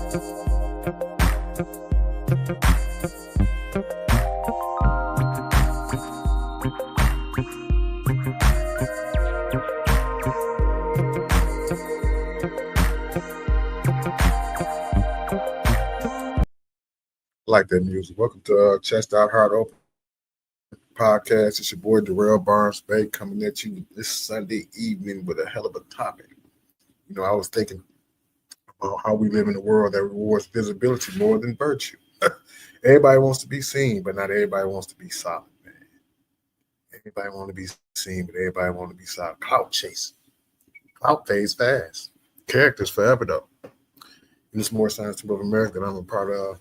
Like that music. Welcome to Chest Out Heart Open podcast. It's your boy Darrell Barnes Bay coming at you this Sunday evening with a hell of a topic. I was thinking about how we live in a world that rewards visibility more than virtue. Everybody wants to be seen, but not everybody wants to be solid, man. Everybody want to be seen, but everybody want to be solid. Clout chase. Clout fades fast. Characters forever, though. In this More Science Team of America that I'm a part of,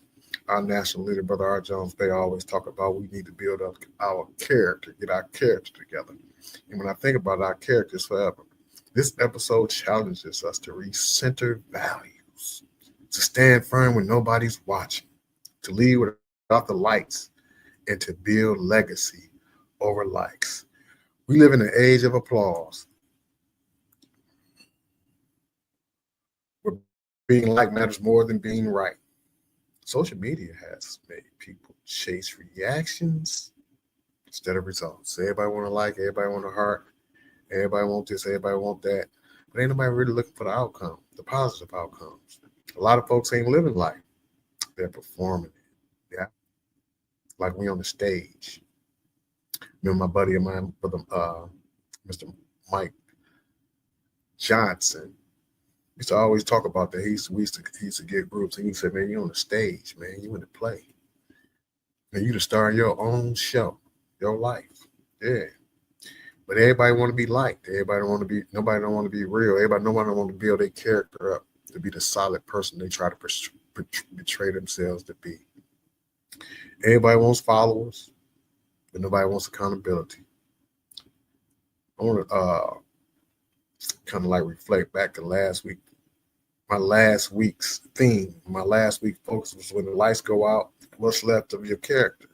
our national leader, Brother R. Jones Bay, always talk about we need to build up our character, get our character together. And when I think about our characters forever, this episode challenges us to recenter values, to stand firm when nobody's watching, to lead without the lights, and to build legacy over likes. We live in an age of applause, where being liked matters more than being right. Social media has made people chase reactions instead of results. Everybody want to like, everybody want a heart, everybody want this, everybody want that. But ain't nobody really looking for the outcome, the positive outcomes. A lot of folks ain't living life. They're performing it. Yeah. Like we on the stage. Remember my buddy of mine, Mr. Mike Johnson, used to always talk about that. He used to get groups, and he said, "Man, you on the stage, man. You in the play, and you to star in your own show, your life, yeah." But everybody want to be liked. Nobody don't want to be real. Nobody don't want to build their character up to be the solid person they try to portray themselves to be. Everybody wants followers, but nobody wants accountability. I want to kind of like reflect back to last week. My last week's theme, my last week focus was when the lights go out, what's left of your character?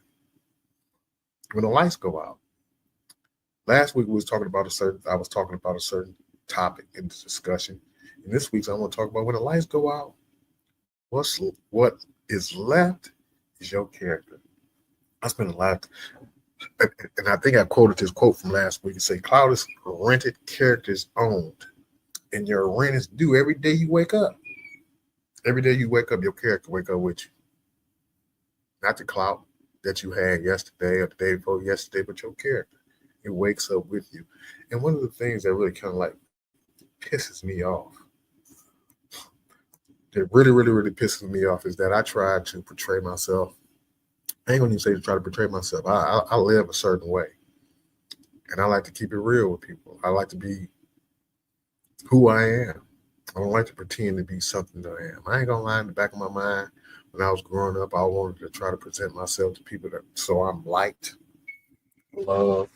When the lights go out. Last week I was talking about a certain topic in the discussion. And this week's I want to talk about when the lights go out, what is left is your character. I spent a lot, and I think I quoted this quote from last week. It said, "Clout is rented, characters owned. And your rent is due every day you wake up. Every day you wake up, your character wake up with you. Not the clout that you had yesterday or the day before yesterday, but your character. It wakes up with you." And one of the things that really kind of like pisses me off, that really, really, really pisses me off, is that I try to portray myself. I ain't gonna even say to try to portray myself. I live a certain way. And I like to keep it real with people. I like to be who I am. I don't like to pretend to be something that I am. I ain't gonna lie, in the back of my mind, when I was growing up, I wanted to try to present myself to people so I'm liked, loved,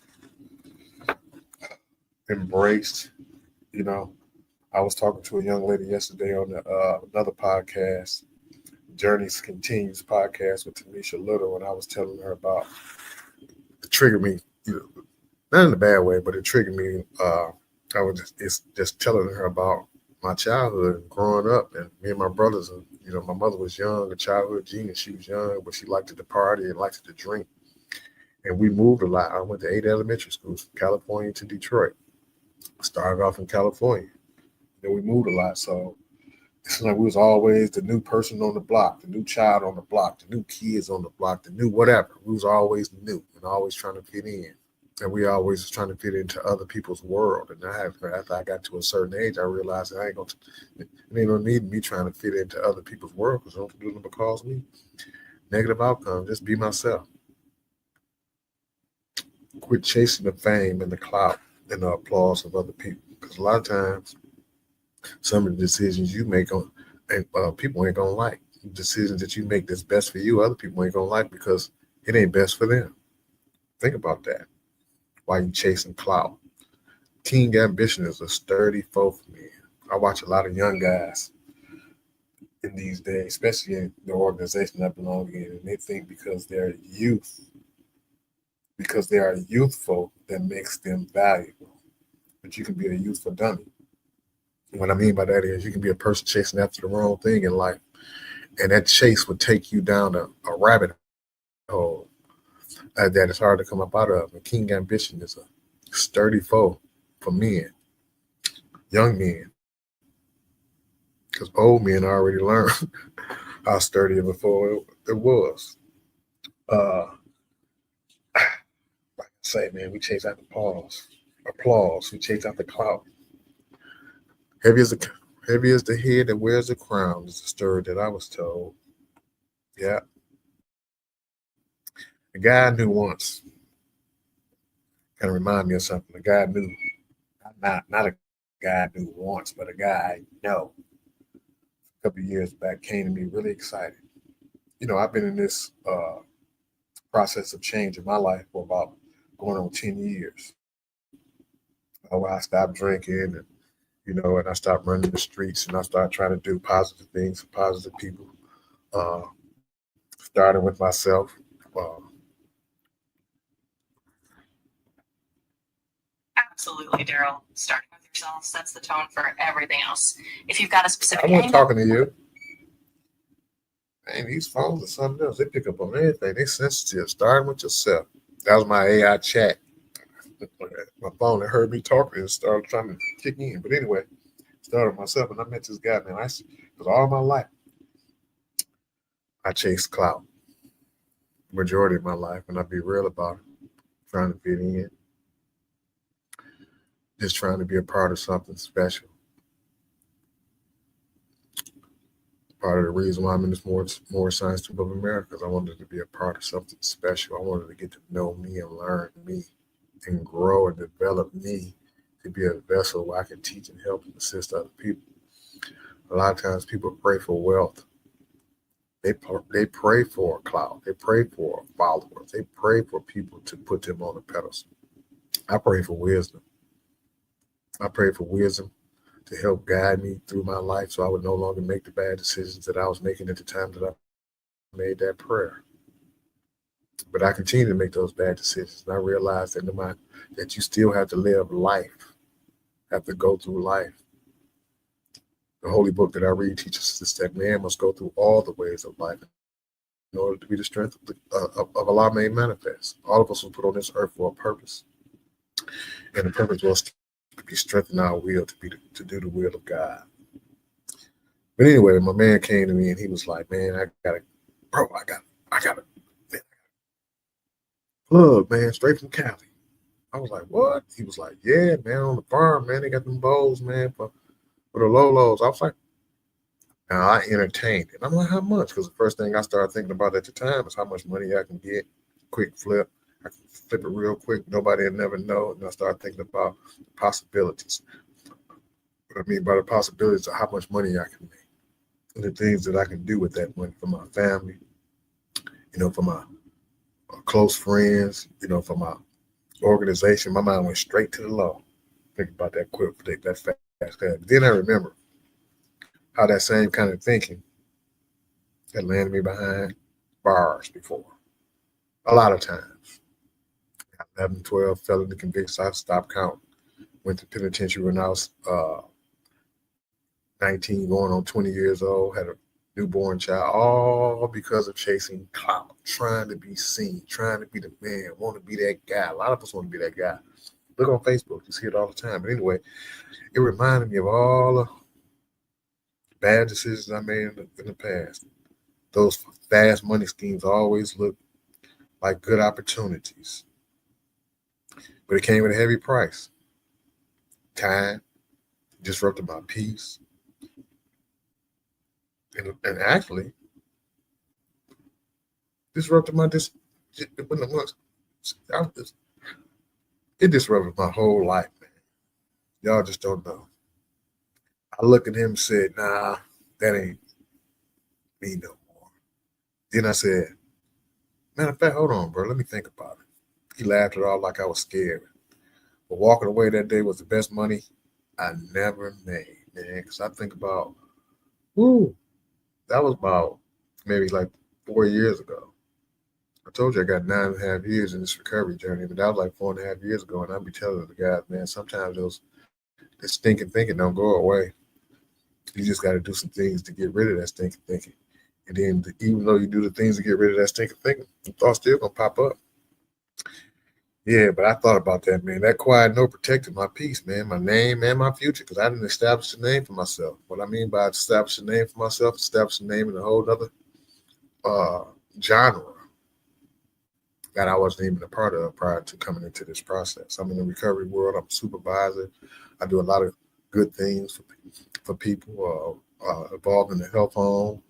embraced. I was talking to a young lady yesterday on another podcast, Journeys Continues podcast with Tanisha Little, and I was telling her about it triggered me, not in a bad way, but it triggered me. I was just telling her about my childhood and growing up, and me and my brothers, and my mother was young, a childhood genius. She was young, but she liked to party and liked to drink. And we moved a lot. I went to 8 elementary schools from California to Detroit. Started off in California. Then we moved a lot. So it's like we was always the new person on the block, the new child on the block, the new kids on the block, the new whatever. We was always new and always trying to fit in. And we always was trying to fit into other people's world. And after I got to a certain age, I realized that it ain't no need me trying to fit into other people's world, because don't do them cause me negative outcome. Just be myself. Quit chasing the fame and the clout and the applause of other people. Because a lot of times, some of the decisions you make people ain't gonna like. Decisions that you make that's best for you, other people ain't gonna like because it ain't best for them. Think about that. Why you chasing clout? Teen ambition is a sturdy foe for me. I watch a lot of young guys in these days, especially in the organization I belong in, and they think because they are youthful, that makes them valuable. But you can be a youthful dummy. And what I mean by that is you can be a person chasing after the wrong thing in life, And that chase would take you down a rabbit hole that is hard to come up out of. And King Ambition is a sturdy foe for men, young men, because old men already learned how sturdy of a foe it was. Uh, like I say, man, we chase after applause. We chase after clout. Heavy as the heavy as the head that wears the crown is the story that I was told. Yeah, a guy I knew once kind of remind me of something. A guy I knew, not a guy I knew once, but a guy I know a couple of years back came to me really excited. I've been in this process of change in my life for about going on 10 years. Where I stopped drinking and and I stopped running the streets and I started trying to do positive things for positive people. Uh, Starting with myself. Um, Absolutely, Daryl. Starting with yourself sets the tone for everything else. If you've got a I specific wasn't angle, talking to you. Man, these phones are something else. They pick up on everything. They sensitive. Starting with yourself. That was my AI chat. My phone that heard me talking and started trying to kick in. But anyway, started with myself and I met this guy, man. Because all my life I chased clout. Majority of my life, and I'll be real about it. Trying to fit in, just trying to be a part of something special. Part of the reason why I'm in this more science tube of America, because I wanted to be a part of something special. I wanted to get to know me and learn me and grow and develop me to be a vessel where I can teach and help and assist other people. A lot of times people pray for wealth. They pray for a clout. They pray for followers. They pray for people to put them on a pedestal. I pray for wisdom. I pray for wisdom to help guide me through my life so I would no longer make the bad decisions that I was making at the time that I made that prayer. But I continue to make those bad decisions. And I realize that no matter that you still have to live life, have to go through life. The holy book that I read teaches us that man must go through all the ways of life in order to be the strength of Allah made manifest. All of us were put on this earth for a purpose. And the purpose was to be strengthened our will to do the will of God. But anyway, my man came to me and he was like, man, I got a plug, man, straight from Cali. I was like, what? He was like, yeah, man, on the farm, man, they got them bowls, man, for the Lolos. I was like, now I entertained it. I'm like, how much? Because the first thing I started thinking about at the time is how much money I can get. Quick flip. I can flip it real quick. Nobody will never know. And I started thinking about the possibilities. What I mean by the possibilities of how much money I can make and the things that I can do with that money for my family, for my close friends, for my organization. My mind went straight to the law. Think about that quick, that fast. Then I remember how that same kind of thinking had landed me behind bars before. A lot of times. 11, 12 felony convictions. I stopped counting. Went to penitentiary when I was 19, going on 20 years old. Had a newborn child, all because of chasing clout, trying to be seen, trying to be the man, want to be that guy. A lot of us want to be that guy. Look on Facebook, you see it all the time. But anyway, it reminded me of all the bad decisions I made in the past. Those fast money schemes always look like good opportunities, but it came with a heavy price. Time, disrupted my peace, and actually disrupted my it disrupted my whole life, man. Y'all just don't know. I looked at him and said, nah, that ain't me no more. Then I said, matter of fact, hold on, bro. Let me think about it. He laughed it off like I was scared. But walking away that day was the best money I never made, man. Because I think about, that was about maybe like 4 years ago. I told you I got 9.5 years in this recovery journey, but that was like 4.5 years ago. And I'd be telling the guys, man, sometimes this stinking thinking don't go away. You just got to do some things to get rid of that stinking thinking. And then, even though you do the things to get rid of that stinking thinking, the thoughts still gonna pop up. Yeah, but I thought about that, man. That quiet no protected my peace, man, my name and my future, because I didn't establish a name for myself. What I mean by establish a name for myself, establish a name in a whole other uh, genre that I wasn't even a part of prior to coming into this process. I'm in the recovery world. I'm a supervisor. I do a lot of good things for people involved in the health home.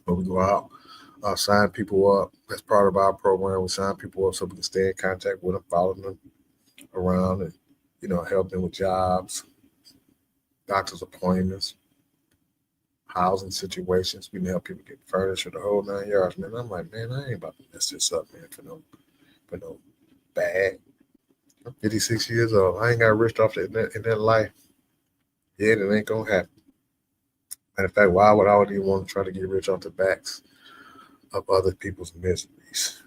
But we go out, sign people up. That's part of our program. We sign people up so we can stay in contact with them, follow them around, and help them with jobs, doctor's appointments, housing situations. We can help people get furniture, the whole 9 yards. Man, I'm like, man, I ain't about to mess this up, man, for no bag. I'm 56 years old. I ain't got rich off in that life. Yeah, it ain't gonna happen. Matter of fact, why would I even want to try to get rich off the backs of other people's miseries?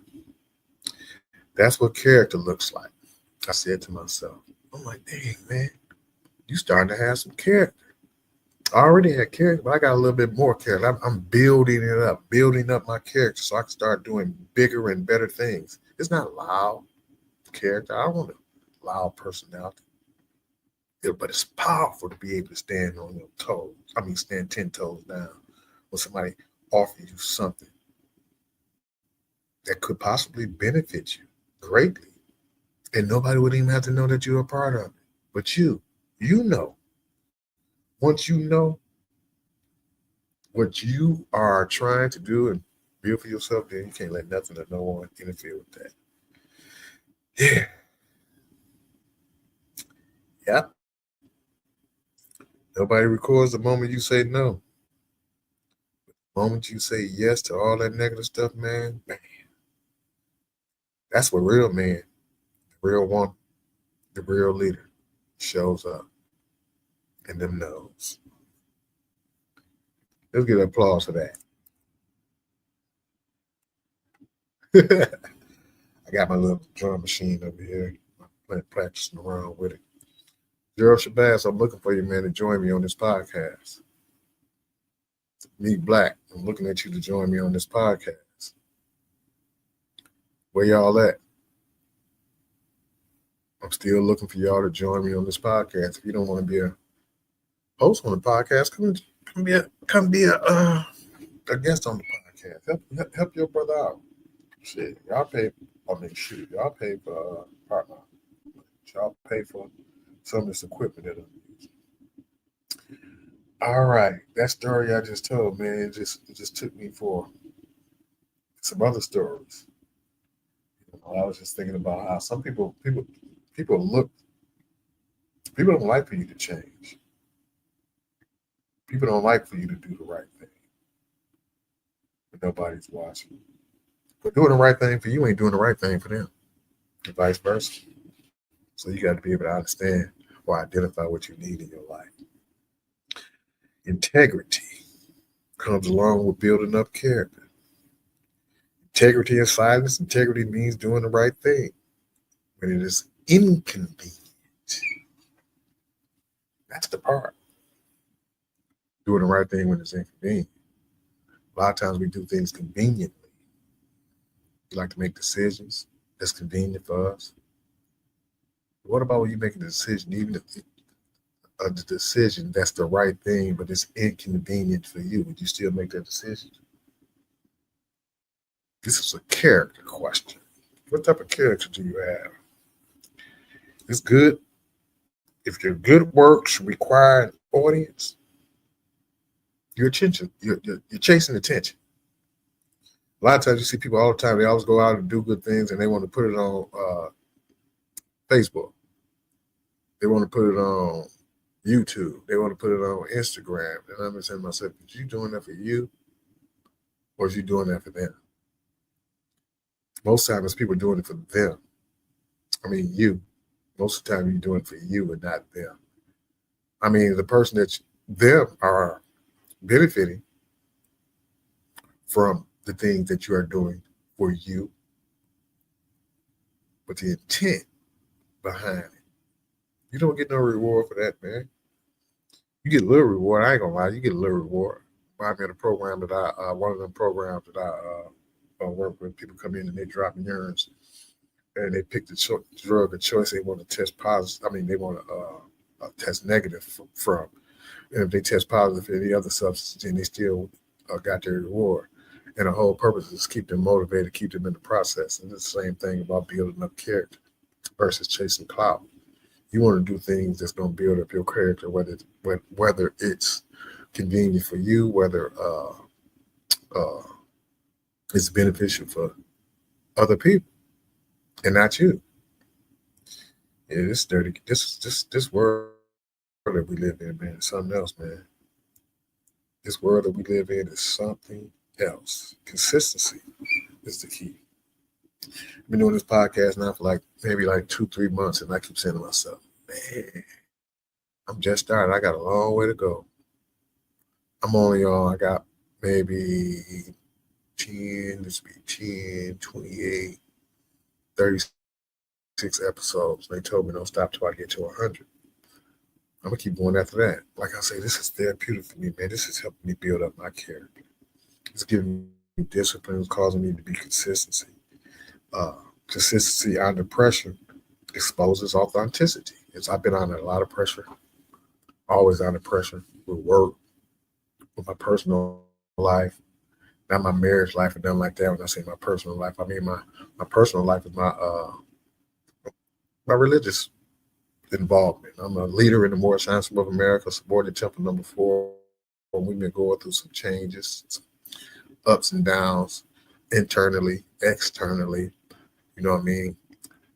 That's what character looks like. I said to myself, I'm like, dang, man, you starting to have some character. I already had character, but I got a little bit more character. I'm building it up, building up my character so I can start doing bigger and better things. It's not loud character. I don't want a loud personality. Yeah, but it's powerful to be able to stand on your toes. I mean, stand 10 toes down when somebody offers you something that could possibly benefit you greatly. And nobody would even have to know that you're a part of it. But you know. Once you know what you are trying to do and build for yourself, then you can't let nothing or no one interfere with that. Yeah. Yep. Nobody records the moment you say no. The moment you say yes to all that negative stuff, man, that's what real man, the real one, the real leader shows up and them knows. Let's get an applause for that. I got my little drum machine over here. I'm practicing around with it. Gerald Shabazz, I'm looking for you, man, to join me on this podcast. Me Black, I'm looking at you to join me on this podcast. Where y'all at? I'm still looking for y'all to join me on this podcast. If you don't want to be a host on the podcast, come be a guest on the podcast. Help your brother out. Shit, y'all pay. I mean, shoot, y'all pay for partner. Y'all pay for some of this equipment that I'm using. All right, that story I just told, man, it just took me for some other stories. I was just thinking about how some people don't like for you to change. People don't like for you to do the right thing, but nobody's watching. But doing the right thing for you ain't doing the right thing for them, and vice versa. So you got to be able to understand or identify what you need in your life. Integrity comes along with building up character. Integrity and silence. Integrity means doing the right thing when it is inconvenient. That's the part. Doing the right thing when it's inconvenient. A lot of times we do things conveniently. We like to make decisions that's convenient for us. But what about when you make a decision, even if a decision that's the right thing, but it's inconvenient for you? Would you still make that decision? This is a character question. What type of character do you have? It's good. If your good works require an audience, you're chasing attention. A lot of times you see people all the time, they always go out and do good things and they want to put it on Facebook. They want to put it on YouTube. They want to put it on Instagram. And I'm saying to myself, is you doing that for you or is you doing that for them? Most times people doing it for them. I mean, you. Most of the time you're doing it for you and not them. I mean, the person that them are benefiting from the things that you are doing for you, but the intent behind it, you don't get no reward for that, man. You get a little reward. I ain't gonna lie, you get a little reward. Remind me of the program that one of them programs that I work with. People come in and they drop urines and they pick the drug of choice they want to test positive. I mean, they want to test negative from. And if they test positive for any other substance, then they still got their reward. And the whole purpose is keep them motivated, keep them in the process. And it's the same thing about building up character versus chasing clout. You want to do things that's going to build up your character, whether it's convenient for you, whether uh, it's beneficial for other people and not you. Yeah, this dirty, this world that we live in, man, is something else, man. This world that we live in is something else. Consistency is the key. I've been doing this podcast now for maybe 2-3 months, and I keep saying to myself, man, I'm just starting. I got a long way to go. I'm only on, I got maybe 10, this would be 10, 28, 36 episodes. They told me don't stop till I get to 100. I'm going to keep going after that. Like I say, this is therapeutic for me, man. This is helping me build up my character. It's giving me discipline. It's causing me to be consistency. Consistency under pressure exposes authenticity. I've been under a lot of pressure, always under pressure with work, with my personal life, not my marriage life or nothing like that. When I say my personal life, I mean my personal life is my religious involvement. I'm a leader in the Moorish Council of America, subordinate temple number 4. We've been going through some changes, some ups and downs, internally, externally. You know what I mean?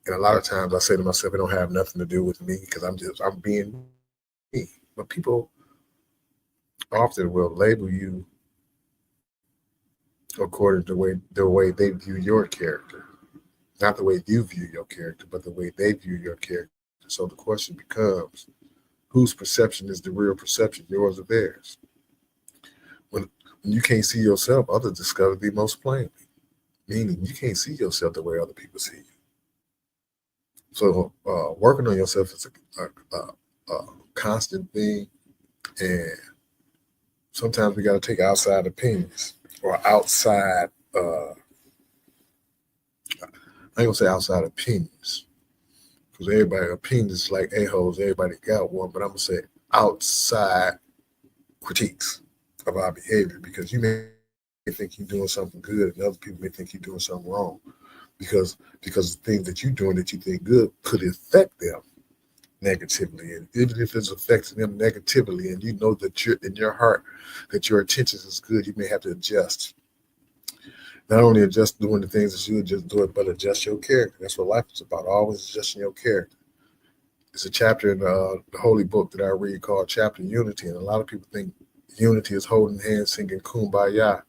And a lot of times I say to myself, it don't have nothing to do with me because I'm being me. But people often will label you according to the way they view your character. Not the way you view your character, but the way they view your character. So the question becomes, whose perception is the real perception, yours or theirs? When you can't see yourself, others discover thee most plainly. Meaning you can't see yourself the way other people see you. So working on yourself is a constant thing, and sometimes we got to take outside opinions or outside. I ain't gonna say outside opinions because everybody opinions is like a-holes. Everybody got one, but I'm gonna say outside critiques of our behavior because you may think you're doing something good, and other people may think you're doing something wrong because the things that you're doing that you think good could affect them negatively. And even if it's affecting them negatively and you know that you're in your heart that your intentions is good, you may have to adjust. Not only adjust doing the things that you would just do it, but adjust your character. That's what life is about, always adjusting your character. It's a chapter in the holy book that I read called Chapter Unity, and a lot of people think unity is holding hands, singing Kumbaya.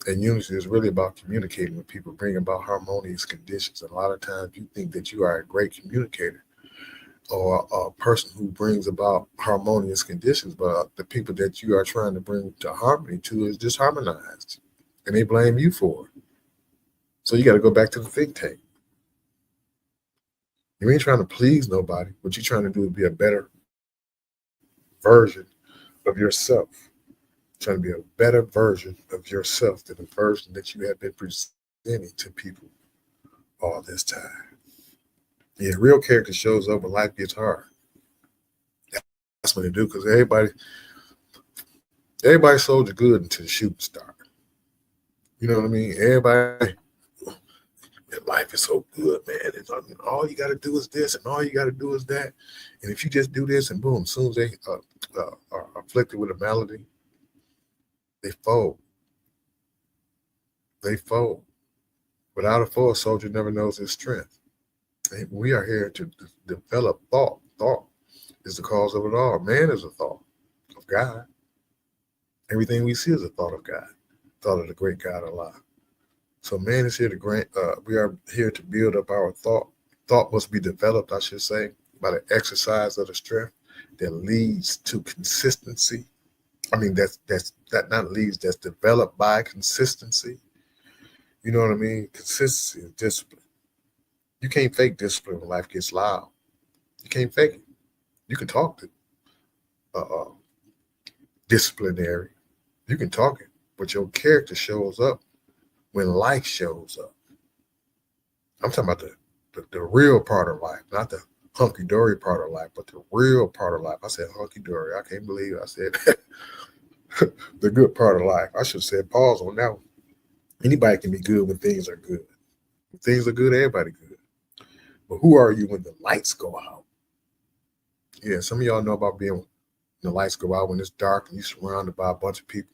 And unity is really about communicating with people, bringing about harmonious conditions. And a lot of times you think that you are a great communicator or a person who brings about harmonious conditions, but the people that you are trying to bring to harmony to is disharmonized. And they blame you for it. So you got to go back to the think tank. You ain't trying to please nobody. What you're trying to do is be a better version of yourself. Trying to be a better version of yourself than the version that you have been presenting to people all this time. Yeah, real character shows up when life gets hard. That's what they do because everybody soldier good until the shooting starts. You know what I mean? Everybody, life is so good, man. It's, all you got to do is this, and all you got to do is that. And if you just do this, and boom, as soon as they are afflicted with a malady, they fold. They fold. Without a foe, a soldier never knows his strength. And we are here to develop thought. Thought is the cause of it all. Man is a thought of God. Everything we see is a thought of God. Thought of the great God Allah. So man is here to grant, we are here to build up our thought. Thought must be developed, I should say, by the exercise of the strength that leads to consistency. I mean, that's developed by consistency. You know what I mean? Consistency is discipline. You can't fake discipline when life gets loud. You can't fake it. You can talk to disciplinary. You can talk it, but your character shows up when life shows up. I'm talking about the real part of life, not the hunky-dory part of life, but the real part of life. I said hunky-dory. I can't believe I said the good part of life. I should have said pause on that one. Anybody can be good when things are good. When things are good, everybody good. But who are you when the lights go out? Yeah, some of y'all know about being when the lights go out, when it's dark and you're surrounded by a bunch of people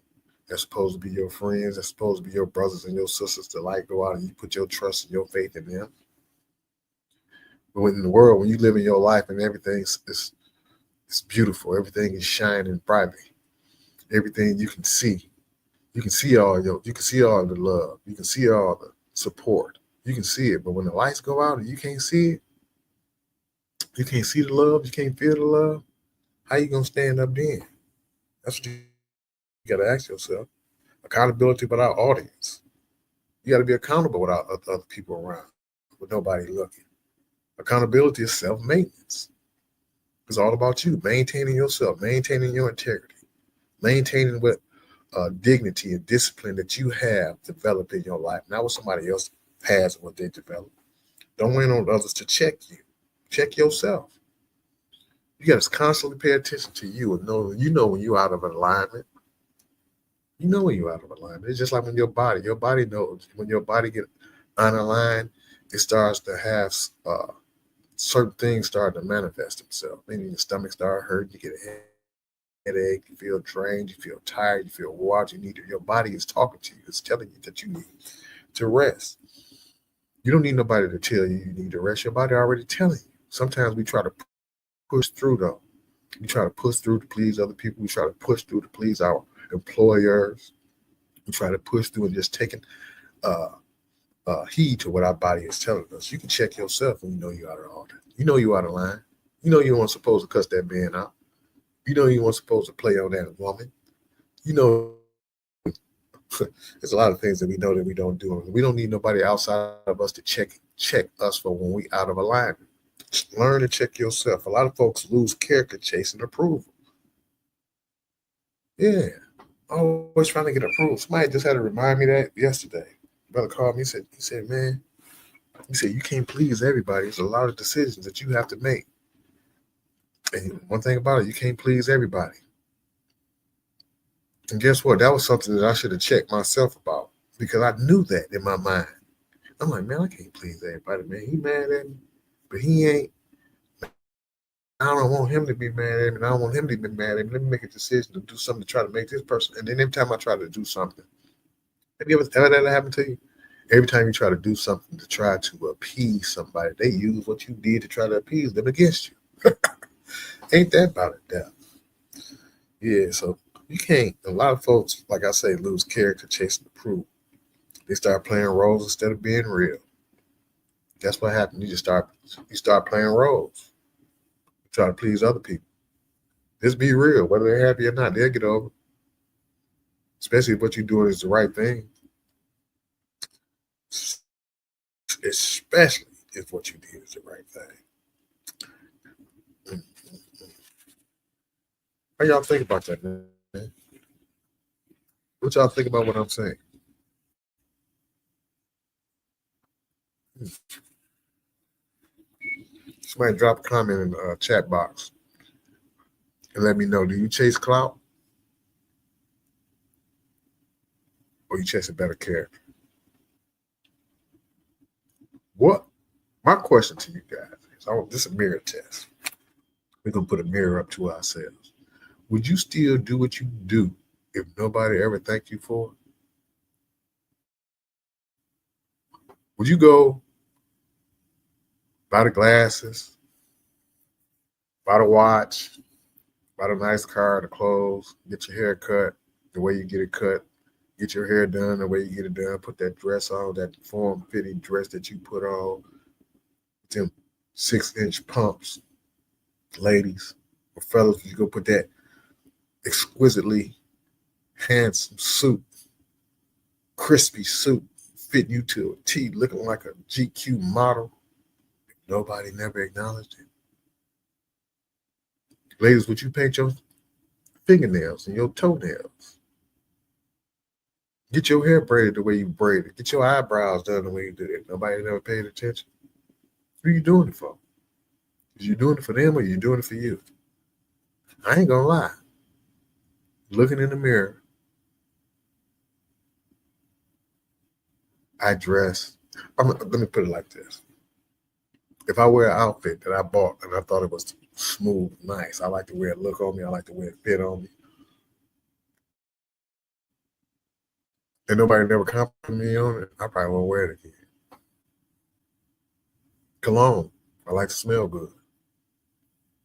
that's supposed to be your friends, that's supposed to be your brothers and your sisters. The light go out and you put your trust and your faith in them. But when in the world, when you live in your life and everything's it's beautiful, everything is shining brightly, everything you can see. You can see you can see all the love, you can see all the support, you can see it. But when the lights go out and you can't see it, you can't see the love, you can't feel the love. How you gonna stand up then? That's what you gotta ask yourself. Accountability without audience. You gotta be accountable without other people around, with nobody looking. Accountability is self-maintenance. It's all about you maintaining yourself, maintaining your integrity, maintaining what dignity and discipline that you have developed in your life, not what somebody else has and what they developed. Don't wait on others to check you. Check yourself. You got to constantly pay attention to you and know when you're out of alignment. You know when you're out of alignment. It's just like when your body knows when your body get unaligned, it starts to have certain things start to manifest themselves. Meaning your stomach start hurting, you get a headache, you feel drained, you feel tired, you feel wore out. Your body is talking to you. It's telling you that you need to rest. You don't need nobody to tell you need to rest. Your body already telling you. Sometimes we try to push through though. We try to push through to please other people. We try to push through to please our employers. We try to push through and just taking heed to what our body is telling us. You can check yourself when you know you're out of order. You know you're out of line. You know you weren't supposed to cuss that man out. You know you weren't supposed to play on that woman. You know, there's a lot of things that we know that we don't do. We don't need nobody outside of us to check us for when we out of alignment. Learn to check yourself. A lot of folks lose character chasing approval. Yeah, always trying to get approval. Somebody just had to remind me that yesterday. Brother called me. He said, man, you can't please everybody. There's a lot of decisions that you have to make. And one thing about it, you can't please everybody. And guess what? That was something that I should have checked myself about because I knew that in my mind. I'm like, man, I can't please everybody, man. He mad at me, but he ain't. I don't want him to be mad at me, and I don't want him to be mad at me. Let me make a decision to do something to try to make this person. And then every time I try to do something, have you ever that happen to you? Every time you try to do something to try to appease somebody, they use what you did to try to appease them against you. Ain't that about it, Dad? Yeah, so you can't. A lot of folks, like I say, lose character chasing approval. They start playing roles instead of being real. That's what happened. You start playing roles. You try to please other people. Just be real. Whether they're happy or not, they'll get over. Especially if what you're doing is the right thing. Especially if what you did is the right thing. How y'all think about that, man? What y'all think about what I'm saying? Somebody drop a comment in the chat box and let me know. Do you chase clout or you chase a better character? What? My question to you guys is, this is a mirror test. We're gonna put a mirror up to ourselves. Would you still do what you do if nobody ever thanked you for it? Would you go buy the glasses, buy the watch, buy the nice car, the clothes, get your hair cut the way you get it cut, get your hair done the way you get it done, put that dress on, that form-fitting dress that you put on, them 6-inch pumps, ladies or fellas, you go put that exquisitely handsome suit, crispy suit, fitting you to a T, looking like a GQ model. Nobody never acknowledged it. Ladies, would you paint your fingernails and your toenails. Get your hair braided the way you braid it. Get your eyebrows done the way you did it. Nobody never paid attention. Who you doing it for? Is you doing it for them or you doing it for you? I ain't gonna lie. Looking in the mirror, I dress. Let me put it like this. If I wear an outfit that I bought and I thought it was smooth, nice, I like the way it look on me, I like the way it fit on me, and nobody never complimented me on it, I probably won't wear it again. Cologne, I like to smell good.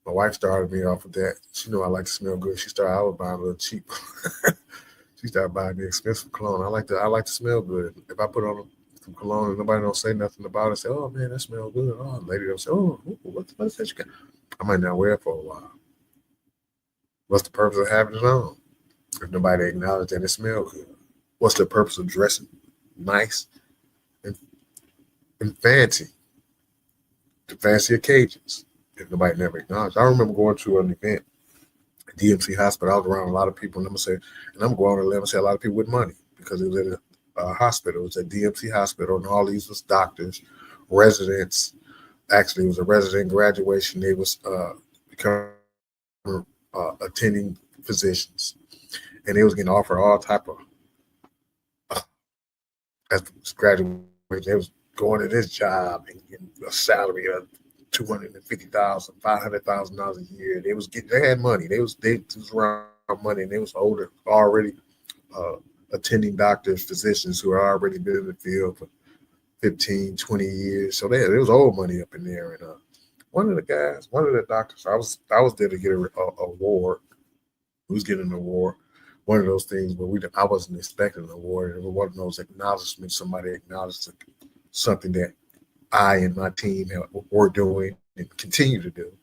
My wife started me off with that. She knew I like to smell good. She started, I was buying a little cheap. She started buying me expensive cologne. I like to smell good. If I put on some cologne and nobody don't say nothing about it, say, oh man, that smells good. Oh, the lady don't say, oh, what's that you got? I might not wear it for a while. What's the purpose of having it on if nobody acknowledges that it smells good? What's the purpose of dressing nice and fancy to fancy occasions if nobody never acknowledged? I remember going to an event at DMC Hospital. I was around a lot of people, and I'm going to let them say a lot of people with money because it was at a hospital. It was at DMC Hospital, and all these was doctors, residents. Actually, it was a resident graduation. They was becoming attending physicians, and they was getting offered all type of as graduation. They was going to this job and getting a salary of $250,000, $500,000 a year. They had money. They was around money, and they was older already, attending doctors, physicians who had already been in the field for 15, 20 years. So there was old money up in there. And one of the doctors, I was there to get a award. Who was getting an award? One of those things where I wasn't expecting an award. It was one of those acknowledgments. Somebody acknowledged something that I and my team were doing and continue to do.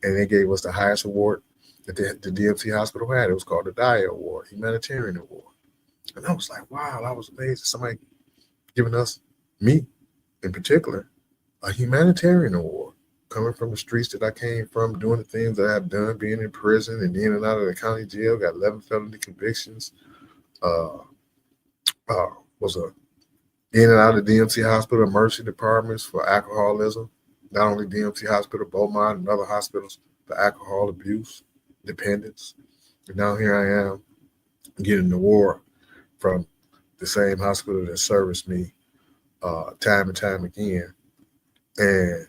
And they gave us the highest award that the DMC Hospital had. It was called the DIA Award, Humanitarian Award. And I was like, wow, that was amazing. Somebody giving us, me in particular, a humanitarian award, coming from the streets that I came from, doing the things that I've done, being in prison and in and out of the county jail, got 11 felony convictions, was in and out of DMC Hospital emergency departments for alcoholism, not only DMC Hospital, Beaumont and other hospitals for alcohol abuse, dependence. And now here I am getting an award from the same hospital that serviced me time and time again. And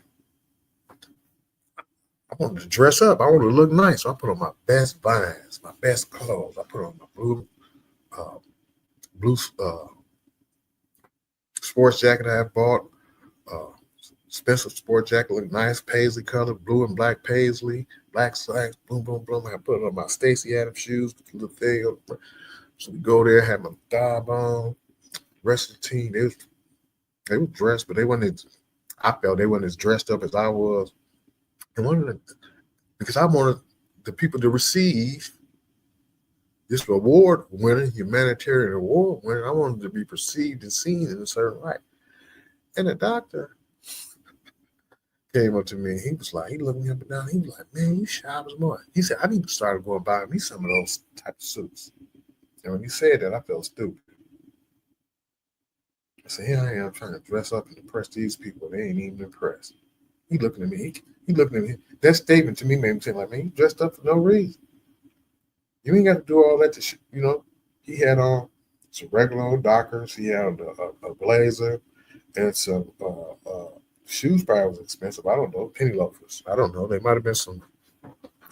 I wanted to dress up. I wanted to look nice. So I put on my best vines, my best clothes. I put on my blue sports jacket I had bought. Expensive sport jacket, looked nice, paisley color, blue and black paisley, black slacks, boom, boom, boom. I put on my Stacy Adams shoes with the little thing. So we go there, had my dive on. Rest of the team, they were dressed, but I felt they weren't as dressed up as I was. And because I wanted the people to receive this award winning, humanitarian award winning, I wanted to be perceived and seen in a certain light. And the doctor came up to me. He was like, he looked me up and down. He was like, man, you sharp as mud. He said, I need to start going buy me some of those type of suits. And when he said that, I felt stupid. I said, here I am trying to dress up and impress these people. They ain't even impressed. He looking at me. He looking at me. That statement to me made me think like, man, you dressed up for no reason. You ain't got to do all that to, he had on some regular old Dockers. He had a blazer and some shoes probably was expensive. I don't know. Penny loafers. I don't know. They might have been some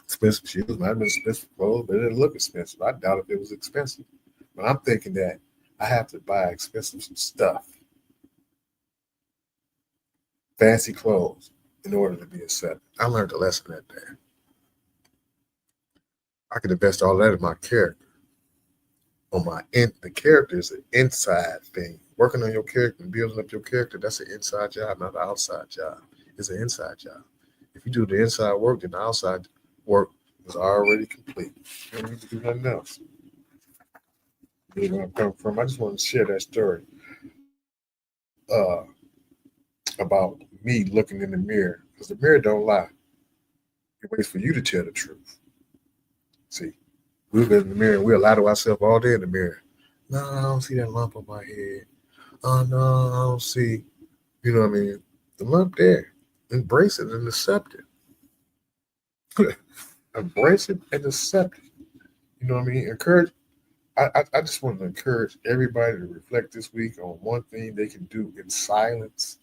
expensive shoes. Might have been expensive clothes, but it didn't look expensive. I doubt if it was expensive. But I'm thinking that I have to buy expensive stuff, fancy clothes, in order to be accepted. I learned a lesson that day. I could invest all that in my character. The character is an inside thing. Working on your character and building up your character, that's an inside job, not an outside job. It's an inside job. If you do the inside work, then the outside work is already complete. You don't need to do nothing else. You know where I'm coming from. I just want to share that story about me looking in the mirror, because the mirror don't lie. It waits for you to tell the truth. See, We look in the mirror and we'll lie to ourselves all day in the mirror. No, I don't see that lump on my head. Oh no, I don't see. You know what I mean? The lump there. Embrace it and accept it. Embrace it and accept it. You know what I mean? Encourage. I just want to encourage everybody to reflect this week on one thing they can do in silence,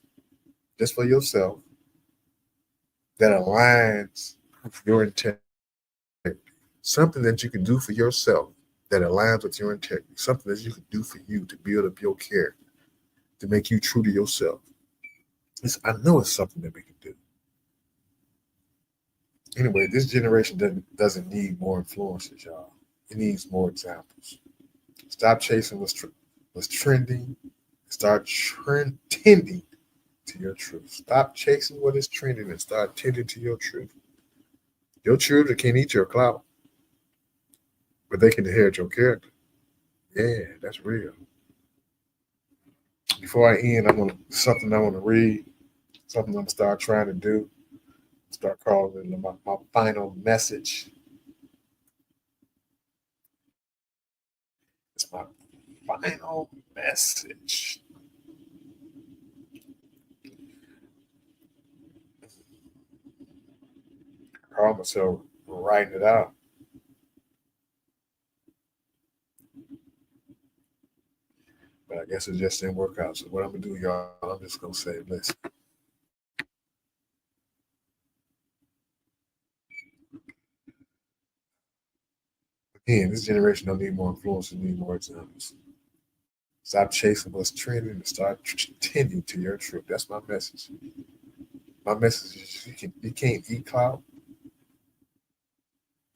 just for yourself, that aligns with your integrity. Something that you can do for yourself that aligns with your integrity. Something that you can do for you to build up your character, to make you true to yourself. I know it's something that we can do. Anyway, this generation doesn't need more influences, y'all. It needs more examples. Stop chasing what's trending. Start tending to your truth. Stop chasing what is trending and start tending to your truth. Your children can't eat your clout, but they can inherit your character. Yeah, that's real. Before I end, I want to read, something I'm going to start trying to do. Start calling it my final message. It's my final message. I call myself writing it out. But I guess it just didn't work out. So what I'm going to do, y'all, I'm just going to say, listen. Again, this generation don't need more influence, they need more examples. Stop chasing what's trending and start tending to your truth. That's my message. My message is you can't eat clout.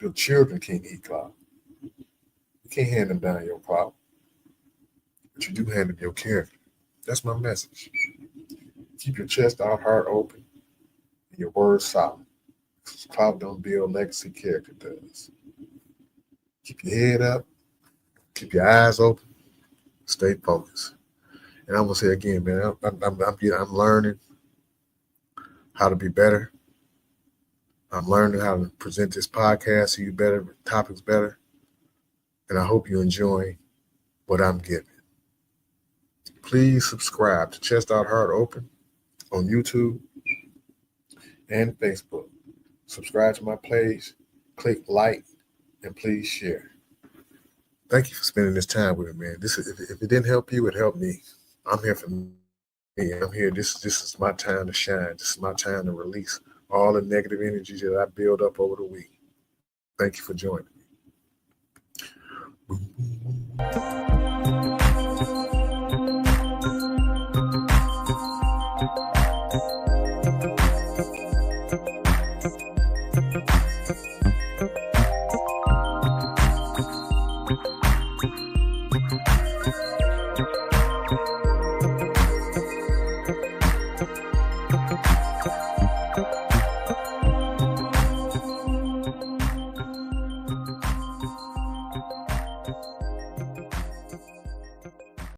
Your children can't eat clout. You can't hand them down your clout. But you do hand them your character. That's my message. Keep your chest out, heart open, and your words solid. Clout don't build legacy, character does. Keep your head up, keep your eyes open, stay focused. And I'm gonna say again, man, I'm learning how to be better. I'm learning how to present this podcast to you better, topics better, and I hope you enjoy what I'm giving. Please subscribe to Chest Out Heart Open on YouTube and Facebook. Subscribe to my page, click like, and please share. Thank you for spending this time with me, man. If it didn't help you, it helped me. I'm here for me. I'm here. This is my time to shine. This is my time to release all the negative energy that I build up over the week. Thank you for joining me.